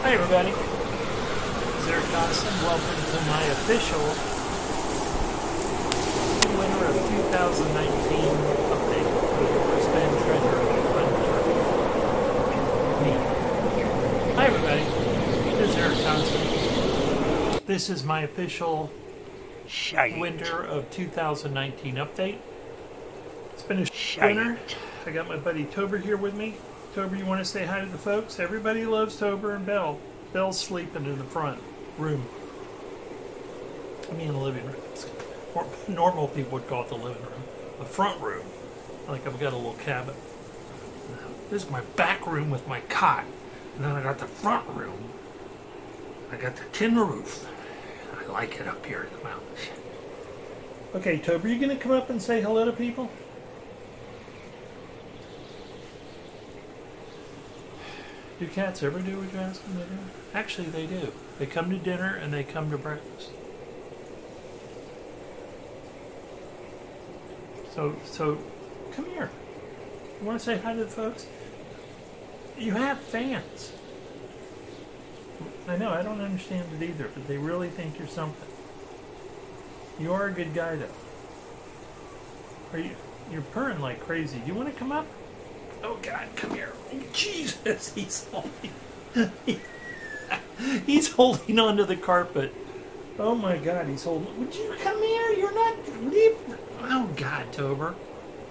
Hi everybody, this is Eric Dawson. Welcome to my official winter of 2019 update for the Forrest Fenn Treasure Hunt. Hi everybody, this is Eric Dawson. This is my official Shite. winter of 2019 update. It's been a Shite. winter. I got my buddy Tober here with me. Tober, you want to say hi to the folks? Everybody loves Tober and Belle. Belle's sleeping in the front room. I mean, the living room. Normal people would call it the living room. The front room. Like I've got a little cabin. This is my back room with my cot. And then I got the front room. I got the tin roof. I like it up here in the mountains. Okay, Tober, you going to come up and say hello to people? Do cats ever do what you ask them to do? Actually, they do. They come to dinner and they come to breakfast. So come here. You want to say hi to the folks? You have fans. I know, I don't understand it either, but they really think you're something. You are a good guy, though. You're purring like crazy. Do you want to come up? Oh God, come here. Jesus, he's holding onto the carpet. Oh my God, he's holding. Would you come here? You're not. Oh God, Tober.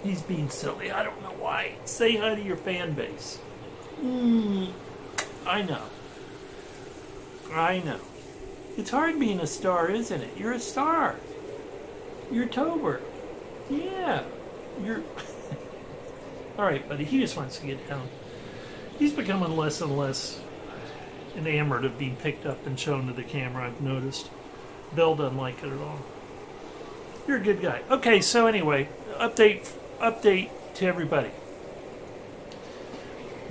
He's being silly. I don't know why. Say hi to your fan base. I know. I know. It's hard being a star, isn't it? You're a star. You're Tober. Yeah. You're... Alright, buddy, he just wants to get down. He's becoming less and less enamored of being picked up and shown to the camera, I've noticed. Belle doesn't like it at all. You're a good guy. Okay, so anyway, update to everybody.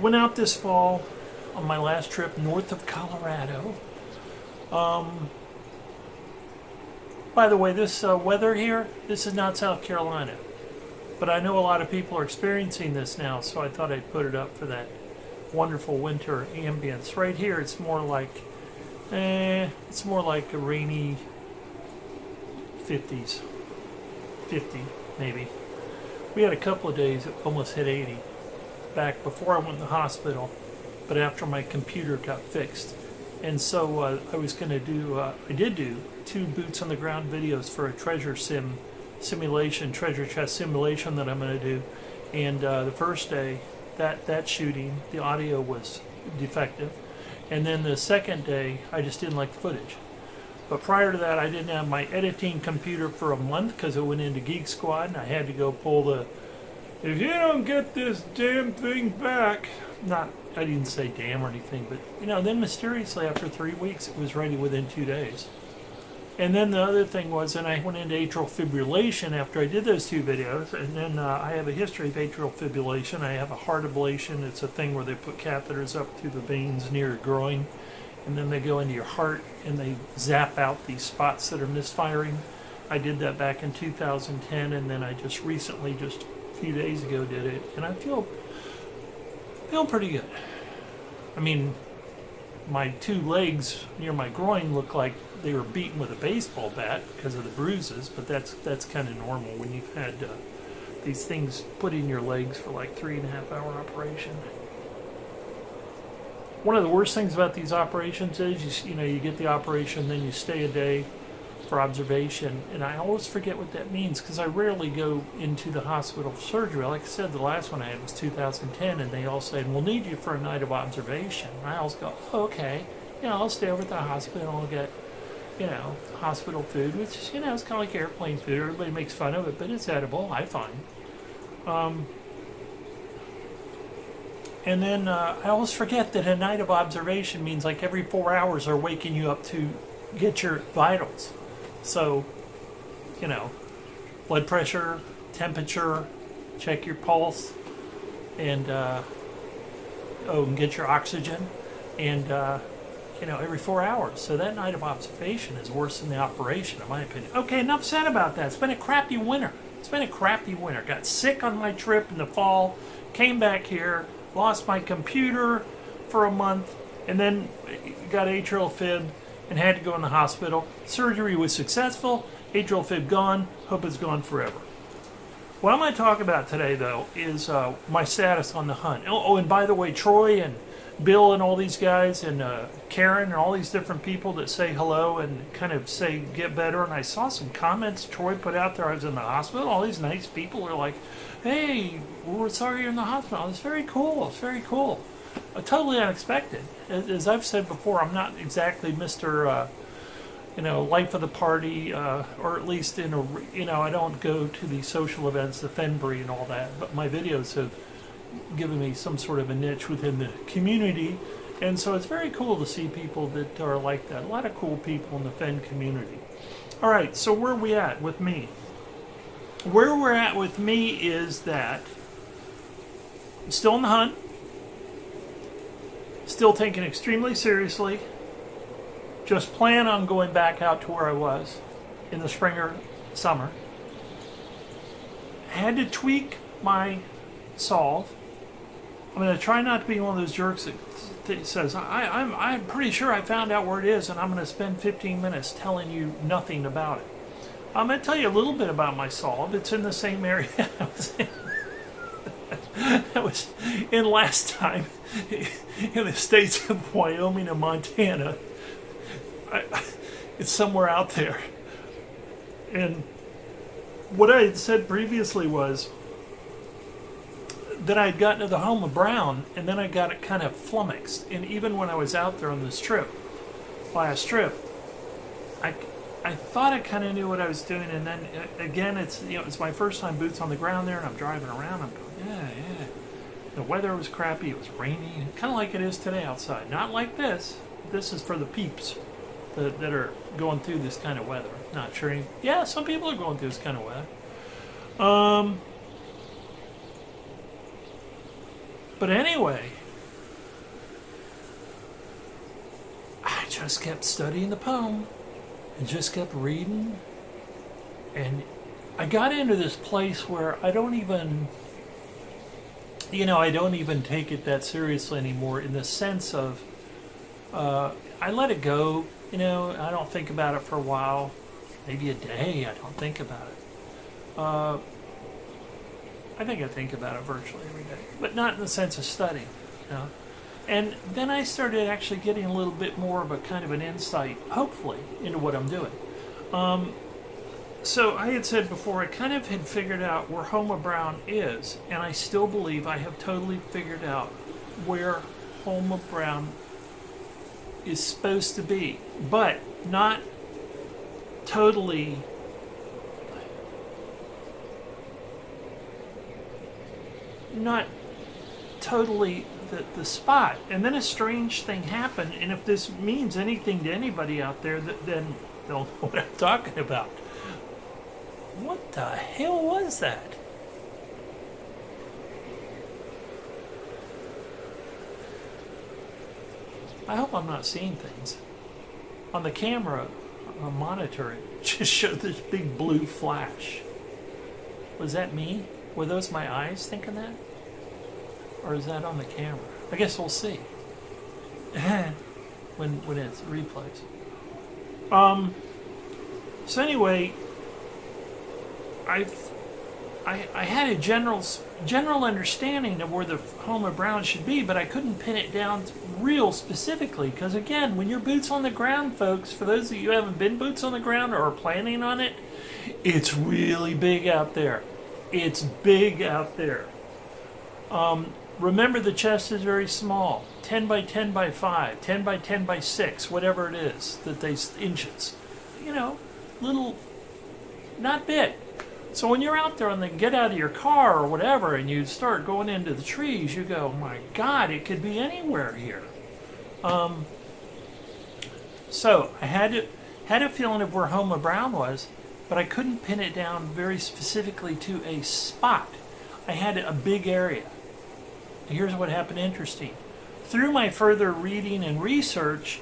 Went out this fall on my last trip north of Colorado. By the way, this weather here, this is not South Carolina. But I know a lot of people are experiencing this now, so I thought I'd put it up for that wonderful winter ambience. Right here, it's more like a rainy 50s. 50, maybe. We had a couple of days that almost hit 80 back before I went to the hospital, but after my computer got fixed. And so I was going to do, I did do 2 boots on the ground videos for a treasure treasure chest simulation that I'm going to do. And the first day, that shooting, the audio was defective. And then the second day, I just didn't like the footage. But prior to that, I didn't have my editing computer for a month because it went into Geek Squad, and I had to go pull the, if you don't get this damn thing back, I didn't say damn or anything, but then mysteriously after 3 weeks, it was ready within 2 days. And then the other thing was, and I went into atrial fibrillation after I did those 2 videos, and then I have a history of atrial fibrillation. I have a heart ablation. It's a thing where they put catheters up through the veins near your groin, and then they go into your heart, and they zap out these spots that are misfiring. I did that back in 2010, and then I just recently, just a few days ago, did it, and I feel pretty good. I mean, my 2 legs near my groin look like they were beaten with a baseball bat because of the bruises, but that's kind of normal when you've had these things put in your legs for like 3.5-hour operation. One of the worst things about these operations is you get the operation, then you stay a day for observation, and I always forget what that means because I rarely go into the hospital for surgery. Like I said, the last one I had was 2010, and they all said, we'll need you for a night of observation. And I always go, oh, okay, I'll stay over at the hospital, I'll get hospital food, which is, it's kind of like airplane food. Everybody makes fun of it, but it's edible, I find. And then I always forget that a night of observation means like every 4 hours they're waking you up to get your vitals. So, blood pressure, temperature, check your pulse, and and get your oxygen, and every 4 hours. So that night of observation is worse than the operation, in my opinion. Okay, enough said about that. It's been a crappy winter. Got sick on my trip in the fall, came back here, lost my computer for a month, and then got atrial fib and had to go in the hospital. Surgery was successful. Atrial fib gone. Hope it's gone forever. What I'm going to talk about today, though, is my status on the hunt. Oh, and by the way, Troy and Bill and all these guys and Karen and all these different people that say hello and kind of say get better. And I saw some comments Troy put out there. I was in the hospital. All these nice people are like, hey, we're sorry you're in the hospital. It's very cool. It's very cool. Totally unexpected. As I've said before, I'm not exactly Mr. Life of the party, or at least in a, I don't go to the social events, the Fenbury and all that. But my videos have given me some sort of a niche within the community, and so it's very cool to see people that are like that. A lot of cool people in the Fen community. All right, so where are we at with me? Where we're at with me is that I'm still in the hunt, still taken extremely seriously. Just plan on going back out to where I was in the spring or summer. Had to tweak my solve. I'm going to try not to be one of those jerks that says, I'm pretty sure I found out where it is, and I'm going to spend 15 minutes telling you nothing about it. I'm going to tell you a little bit about my solve. It's in the same area I was in last time, in the states of Wyoming and Montana. It's somewhere out there. And what I had said previously was that I had gotten to the home of Brown, and then I got it kind of flummoxed. And even when I was out there on this trip, last trip, I thought I kind of knew what I was doing, and then again, it's my first time boots on the ground there, and I'm driving around. I'm going, yeah. The weather was crappy. It was rainy, kind of like it is today outside. Not like this. This is for the peeps that are going through this kind of weather. Not sure. Yeah, some people are going through this kind of weather. But anyway, I just kept studying the poem and just kept reading. And I got into this place where I don't even take it that seriously anymore, in the sense of I let it go. I don't think about it for a while, maybe a day. I don't think about it. I think I think about it virtually every day, but not in the sense of studying. And then I started actually getting a little bit more of a kind of an insight, hopefully, into what I'm doing. So I had said before, I kind of had figured out where Homa Brown is, and I still believe I have totally figured out where Homa Brown is supposed to be, but not totally the spot. And then a strange thing happened, and if this means anything to anybody out there, then they'll know what I'm talking about. What the hell was that? I hope I'm not seeing things. On the camera, monitor, it just showed this big blue flash. Was that me? Were those my eyes thinking that? Or is that on the camera? I guess we'll see. when it replays. So anyway, I had a general understanding of where the Homa Brown should be, but I couldn't pin it down real specifically, because again, when you're boots on the ground, folks, for those of you who haven't been boots on the ground or are planning on it, it's really big out there. It's big out there. Remember, the chest is very small, 10 by 10 by 5, 10 by 10 by 6, whatever it is, inches. Little, not big. So when you're out there and then get out of your car or whatever and you start going into the trees, you go, my God, it could be anywhere here. So I had a feeling of where Homa Brown was, but I couldn't pin it down very specifically to a spot. I had a big area. And here's what happened interesting. Through my further reading and research,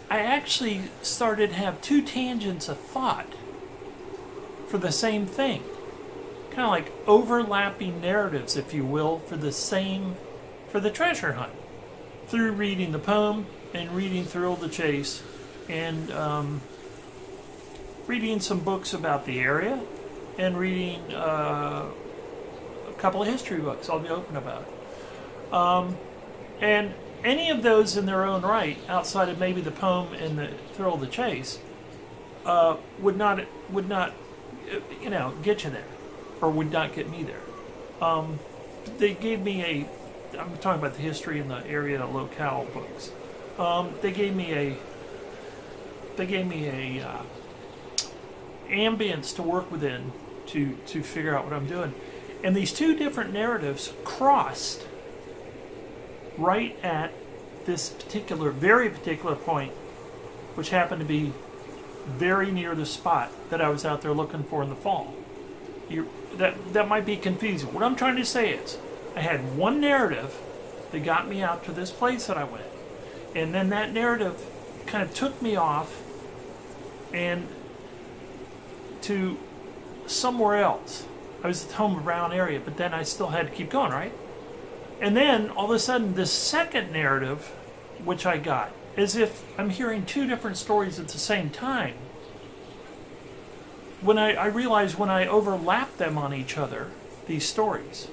I actually started to have two tangents of thought for the same thing. Kind of like overlapping narratives, if you will, for the treasure hunt. through reading the poem and reading Thrill the Chase and reading some books about the area and reading a couple of history books. I'll be open about it. And any of those in their own right, outside of maybe the poem and the Thrill of the Chase, would not get you there, or would not get me there. They gave me I'm talking about the history in the area locale books. They gave me a ambience to work within to figure out what I'm doing. And these two different narratives crossed right at this very particular point, which happened to be very near the spot that I was out there looking for in the fall. That might be confusing. What I'm trying to say is, I had one narrative that got me out to this place that I went, and then that narrative kind of took me off and to somewhere else. I was at home around area, but then I still had to keep going, right? And then all of a sudden, this second narrative, which I got, as if I'm hearing two different stories at the same time. When I realized when I overlapped them on each other, these stories,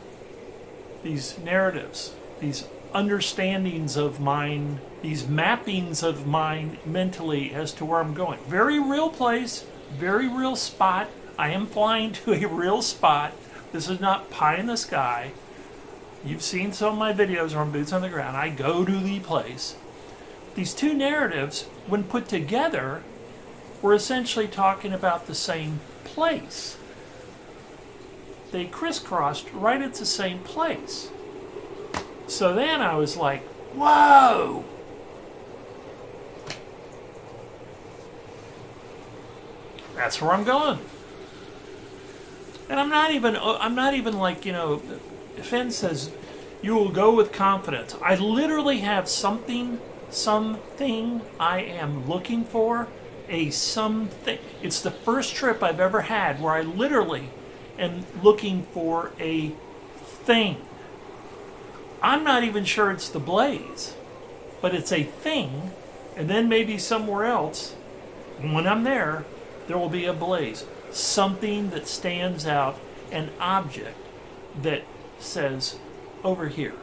these narratives, these understandings of mine, these mappings of mine mentally as to where I'm going. Very real place, very real spot. I am flying to a real spot. This is not pie in the sky. You've seen some of my videos on Boots on the Ground. I go to the place. These two narratives, when put together, were essentially talking about the same place. They crisscrossed right at the same place. So then I was like, whoa! That's where I'm going. And I'm not even like, Fenn says, you will go with confidence. I literally have something I am looking for, something. It's the first trip I've ever had where I literally am looking for a thing. I'm not even sure it's the blaze, but it's a thing, and then maybe somewhere else, when I'm there will be a blaze. Something that stands out, an object that says, over here.